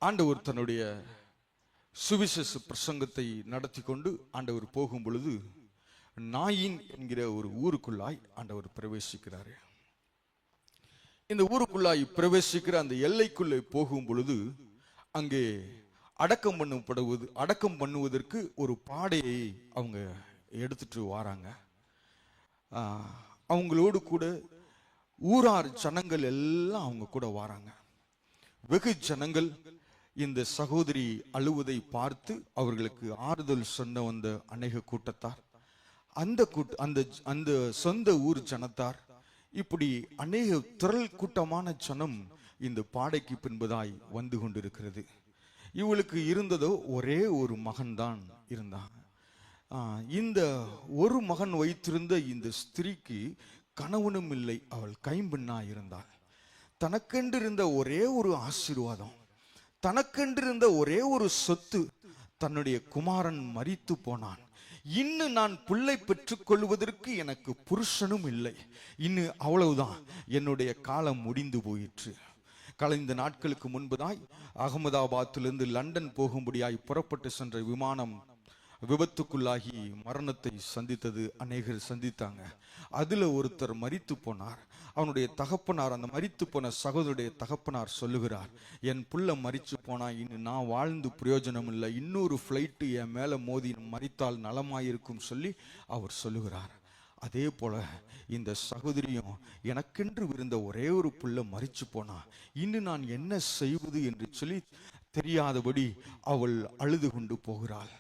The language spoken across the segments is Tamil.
ஆண்டவர் தன்னுடைய சுவிசேஷ பிரசங்கத்தை நடத்தி கொண்டு ஆண்டவர் போகும் பொழுது நாயின் என்கிற ஒரு ஊருக்குள்ளாய் ஆண்டவர் பிரவேசிக்கிறார். இந்த ஊருக்குள்ளாய் பிரவேசிக்கிற அந்த எல்லைக்குள்ளே போகும் பொழுது அங்கே அடக்கம் பண்ணுவதற்கு ஒரு பாடையை அவங்க எடுத்துட்டு வராங்க. அவங்களோடு கூட ஊரார் ஜனங்கள் எல்லாம் அவங்க கூட வராங்க. வெகு ஜனங்கள் இந்த சகோதரி அழுவதை பார்த்து அவர்களுக்கு ஆறுதல் சொன்ன வந்த அநேக கூட்டத்தார், அந்த சொந்த ஊர் ஜனத்தார், இப்படி அநேக திரள் கூட்டமான ஜனம் இந்த பாடைக்கு பின்பதாய் வந்து கொண்டிருக்கிறது. இவளுக்கு இருந்ததோ ஒரே ஒரு மகன்தான் இருந்தான். இந்த ஒரு மகன் வைத்திருந்த இந்த ஸ்திரீக்கு கணவனும் இல்லை, அவள் கைம்பெண்ணா இருந்தாள். தனக்கென்றிருந்த ஒரே ஒரு ஆசீர்வாதம், தனக்கென்றிருந்த ஒரே ஒரு சொத்து, தன்னுடைய குமாரன் மரித்து போனான். இன்னும் நான் பிள்ளை பெற்றுக் கொள்வதற்கு எனக்கு புருஷனும் இல்லை, இன்னும் அவ்வளவுதான், என்னுடைய காலம் முடிந்து போயிற்று. கலைந்த நாட்களுக்கு முன்பதாய் அகமதாபாத்திலிருந்து லண்டன் போகும்படியாய் புறப்பட்டு சென்ற விமானம் விபத்துக்குள்ளாகி மரணத்தை சந்தித்தது. அநேகர் சந்தித்தாங்க. அதுல ஒருத்தர் மரித்து போனார். அவனுடைய தகப்பனார், அந்த மரித்து போன சகோதரருடைய தகப்பனார் சொல்லுகிறார், என் புள்ள மரிச்சு போனா இன்னும் நான் வாழ்ந்து பிரயோஜனம் இல்லை, இன்னொரு ஃப்ளைட்டு என் மேல மோதி மரித்தால் நலமாயிருக்கும் சொல்லி அவர் சொல்லுகிறார். அதே போல இந்த சகோதரியும் எனக்கென்று இருந்த ஒரே ஒரு புள்ள மரிச்சு போனா இன்னும் நான் என்ன செய்வது என்று சொல்லி தெரியாதபடி அவள் அழுது கொண்டு போகிறாள்.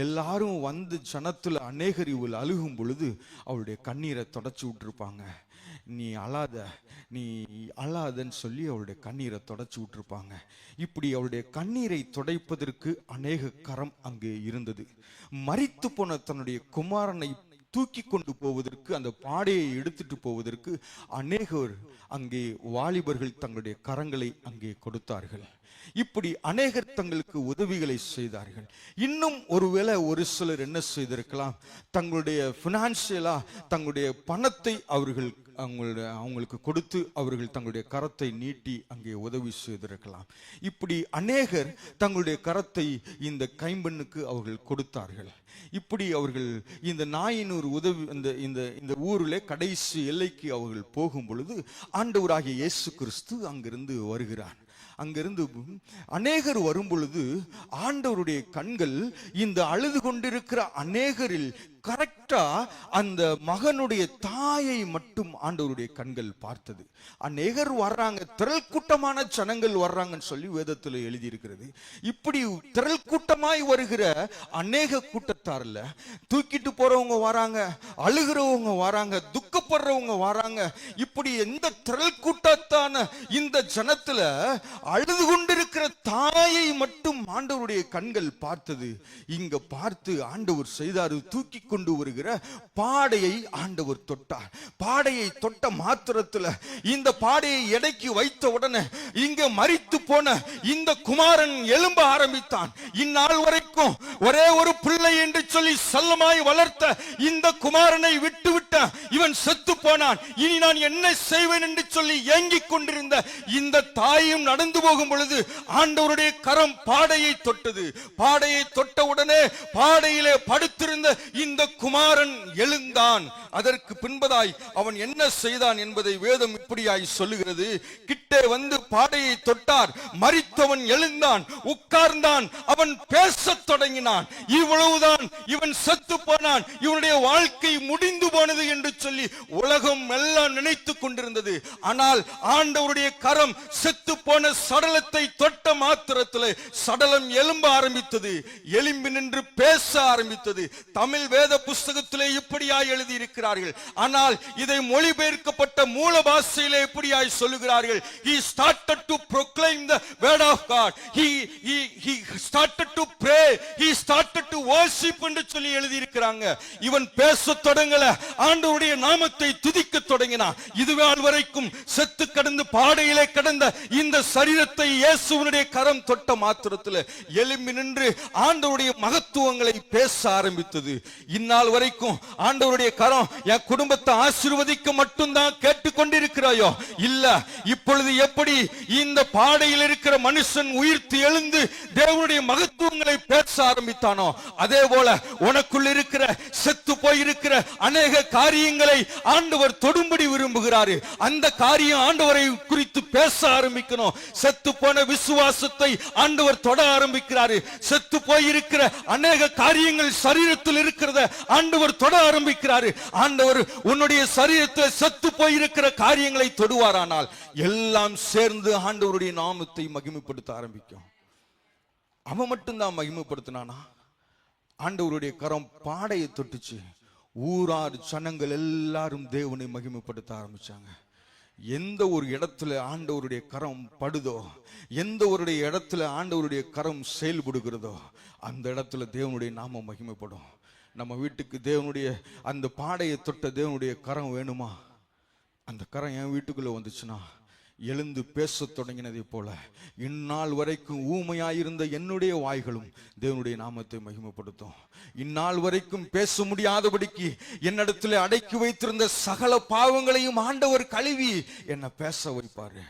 எல்லாரும் வந்து ஜனத்துல அநேகர் இவள் அழுகும் பொழுது அவளுடைய கண்ணீரை தொடச்சு விட்டுருப்பாங்க. நீ அழாதன்னு சொல்லி அவளுடைய கண்ணீரை தொடச்சு விட்டுருப்பாங்க. இப்படி அவளுடைய கண்ணீரை துடைப்பதற்கு அநேக கரம் அங்கே இருந்தது. மரித்து போன தன்னுடைய குமாரனை தூக்கி கொண்டு போவதற்கு, அந்த பாடையை எடுத்துட்டு போவதற்கு அநேகர் அங்கே வாலிபர்கள் தங்களுடைய கரங்களை அங்கே கொடுத்தார்கள். இப்படி அநேகர் தங்களுக்கு உதவிகளை செய்தார்கள். இன்னும் ஒருவேளை ஒரு சிலர் என்ன செய்திருக்கலாம், தங்களுடைய பினான்சியலா தங்களுடைய பணத்தை அவங்களுக்கு கொடுத்து அவர்கள் தங்களுடைய கரத்தை நீட்டி அங்கே உதவி செய்திருக்கலாம். இப்படி அநேகர் தங்களுடைய கரத்தை இந்த கைம்பெண்ணுக்கு அவர்கள் கொடுத்தார்கள். இப்படி அவர்கள் இந்த நாயினூர் உதவி இந்த ஊரிலே கடைசி எல்லைக்கு அவர்கள் போகும் பொழுது ஆண்டவராகிய இயேசு கிறிஸ்து அங்கிருந்து வருகிறார். அங்கிருந்து அநேகர் வரும் பொழுது ஆண்டவருடைய கண்கள் இந்த அழுது கொண்டிருக்கிற அநேகரில் கரெக்டா அந்த மகனுடைய தாயை மட்டும் ஆண்டவருடைய கண்கள் பார்த்தது. அநேகர் வர்றாங்க, திரள் கூட்டமான ஜனங்கள் வர்றாங்கன்னு சொல்லி வேதத்தில் எழுதி இருக்கிறது. இப்படி திரள் கூட்டமாய் வருகிற அநேக கூட்டத்தார்ல தூக்கிட்டு போறவங்க வராங்க, அழுகிறவங்க வராங்க, துக்கப்படுறவங்க வராங்க. இப்படி எந்த திரள் கூட்டத்தான இந்த ஜனத்துல அழுது கொண்டிருக்கிற தாயை மட்டும் ஆண்டவருடைய கண்கள் பார்த்தது. இங்க பார்த்து ஆண்டவர் செய்தாரு, தூக்கி கொண்டு வருகிற பாடையை ஆண்டவர் தொட்டார். பாடையை தொட்ட மாத்திரத்தில் இந்த பாடையை எடைக்கு வைத்த உடனே இங்க மரித்து போன இந்த குமாரன் எழும்ப ஆரம்பித்தான். இந்நாள் வரைக்கும் ஒரே ஒரு பிள்ளை என்று சொல்லி செல்லமாய் வளர்த்த இந்த குமாரனை விட்டுவிட்ட இவன் செத்து போனான், இனி நான் என்ன செய்வேன் என்று சொல்லி ஏங்கிக் கொண்டிருந்த இந்த தாயும் நடந்து போகும் பொழுது ஆண்டவருடைய கரம் பாடையை தொட்டது. பாடையை தொட்ட உடனே பாடையிலே படுத்திருந்த இந்த குமாரன் எழுந்தான். அதற்கு பின்பதாய் அவன் என்ன செய்தான் என்பதை வேதம் இப்படியாய் சொல்லுகிறது. கிட்டே வந்து பாடையை தொட்டார், மரித்தவன் எழுந்தான், உட்கார்ந்தான், அவன் பேசத் தொடங்கினான். இவ்வளவுதான், இவன் செத்து போனான், இவனுடைய வாழ்க்கை முடிந்து போனது என்று சொல்லி உலகம் எல்லாம் நினைத்துக் கொண்டிருந்தது. ஆனால் ஆண்டவருடைய கரம் செத்து போன சடலத்தை தொட்ட மாத்திரத்தில் சடலம் எழும்ப ஆரம்பித்தது, எழும்பி நின்று பேச ஆரம்பித்தது. தமிழ் வேத புஸ்தகத்திலே இப்படியாய் எழுதி இருக்கிறார்கள். ஆனால் இதை மொழிபெயர்க்கப்பட்ட மூல பாஷையிலே இப்படியாய் சொல்லுகிறார்கள். He started to proclaim the word of God. He started to pray. He started to worship என்று சொல்லி எழுதி இருக்கிறாங்க. இவன் பேச தொடங்கல, ஆண்டவருடைய நாமத்தை துதிக்க தொடங்கினான். இதுவால் வரைக்கும் செத்து கடந்து பாடையிலே கடந்த இந்த சரீரத்தை இயேசுவினுடைய கரம் தொட்ட மாத்திரத்தில் எழும்பி நின்று ஆண்டவருடைய மகத்துவங்களை பேச ஆரம்பித்தது. இந்நாள் வரைக்கும் ஆண்டவருடைய கரம் என் குடும்பத்தை ஆசீர்வதிக்க மட்டும்தான் கேட்டுக்கொண்டிருக்கிறாயோ? இல்ல, இப்பொழுது எப்படி இந்த பாடையில் இருக்கிற மனுஷன் உயிர்த்து எழுந்து தேவனுடைய மகத்துவங்களை பேச ஆரம்பித்தானோ, அதே போல உனக்குள் இருக்கிற செத்து போயிருக்கிற அநேக காரியங்களை ஆண்டவர் தொடும்படி விரும்புகிறாரு. அந்த காரியம் ஆண்டவரை குறித்து பேச ஆரம்பிக்கணும். செத்து போன விசுவாசத்தை ஆண்டவர் தொட ஆரம்பிக்கிறாரு. செத்து போயிருக்கிற அநேக காரியங்கள் சரீரத்தில் இருக்கிறத ஆண்டவர் தொட ஆரம்பிக்கிறாரு. ஆண்டவர் உன்னுடைய சரீரத்தில் செத்து போயிருக்கிற காரியங்களை தொடுவாரானால் எல்லாம் சேர்ந்து ஆண்டவருடைய நாமத்தை மகிமைப்படுத்த ஆரம்பிக்கும். அவன் மட்டும்தான் மகிமைப்படுத்தினானா? ஆண்டவருடைய கரம் பாடையை தொட்டுச்சு. ஊரார் ஜனங்கள் எல்லாரும் தேவனை மகிமைப்படுத்த ஆரம்பிச்சாங்க. எந்த ஒரு இடத்துல ஆண்டவருடைய கரம் படுதோ, எந்த ஒரு இடத்துல ஆண்டவருடைய கரம் செயல்படுகிறதோ, அந்த இடத்துல தேவனுடைய நாமம் மகிமைப்படும். நம்ம வீட்டுக்கு தேவனுடைய அந்த பாடையை தொட்ட தேவனுடைய கரம் வேணுமா? அந்த கரம் என் வீட்டுக்குள்ள வந்துச்சுன்னா எழுந்து பேச தொடங்கினதை போல இந்நாள் வரைக்கும் ஊமையாயிருந்த என்னுடைய வாய்களும் தேவனுடைய நாமத்தை மகிமைப்படுத்தும். இந்நாள் வரைக்கும் பேச முடியாதபடிக்கு என்னிடத்துல அடக்கி வைத்திருந்த சகல பாவங்களையும் ஆண்டவர் கழுவி என்ன பேச வைப்பாரு.